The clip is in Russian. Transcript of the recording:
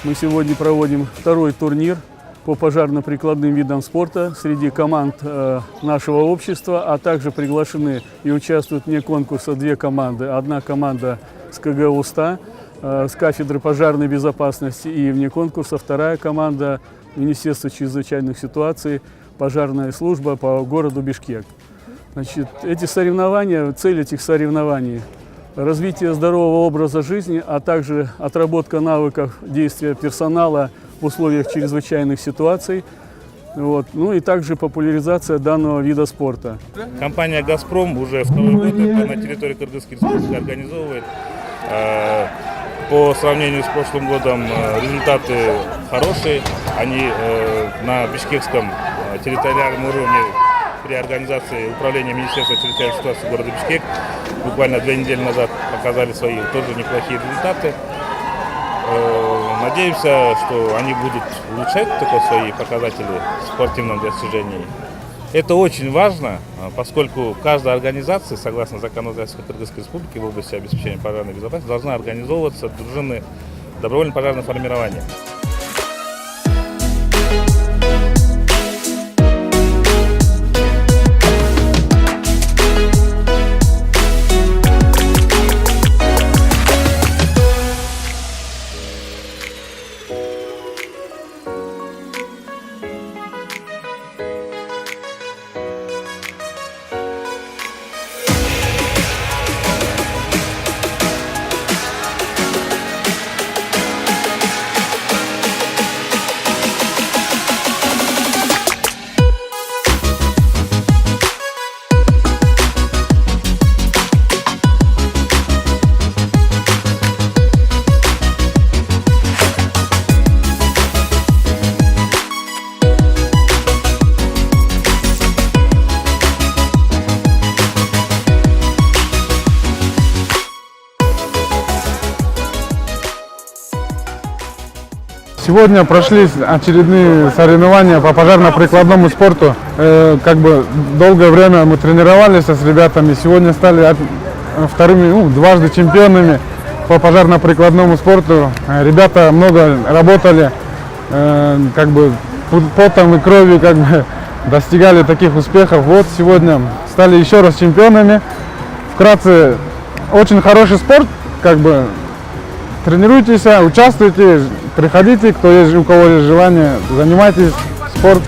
Мы сегодня проводим второй турнир по пожарно-прикладным видам спорта среди команд нашего общества, а также приглашены и участвуют вне конкурса две команды. Одна команда с КГ УСТА, с кафедры пожарной безопасности, и вне конкурса вторая команда Министерства чрезвычайных ситуаций, пожарная служба по городу Бишкек. Значит, эти соревнования, цель этих соревнований – развитие здорового образа жизни, а также отработка навыков действия персонала в условиях чрезвычайных ситуаций. Вот. Ну и также популяризация данного вида спорта. Компания «Газпром» уже второй год на территории Кыргызской республики организовывает. По сравнению с прошлым годом результаты хорошие. Они на бишкекском территориальном уровне при организации управления Министерства чрезвычайных ситуаций города Бишкек буквально 2 недели назад показали свои тоже неплохие результаты. Надеемся, что они будут улучшать только свои показатели в спортивном достижении. Это очень важно, поскольку каждая организация, согласно законодательству Кыргызской республики в области обеспечения пожарной безопасности, должна организовываться дружины добровольного пожарного формирования. Сегодня прошли очередные соревнования по пожарно-прикладному спорту. Долгое время мы тренировались с ребятами. Сегодня стали вторыми, дважды чемпионами по пожарно-прикладному спорту. Ребята много работали, потом и кровью достигали таких успехов. Вот сегодня стали еще раз чемпионами. Вкратце, очень хороший спорт, тренируйтесь, участвуйте, приходите, у кого есть желание, занимайтесь, спорт.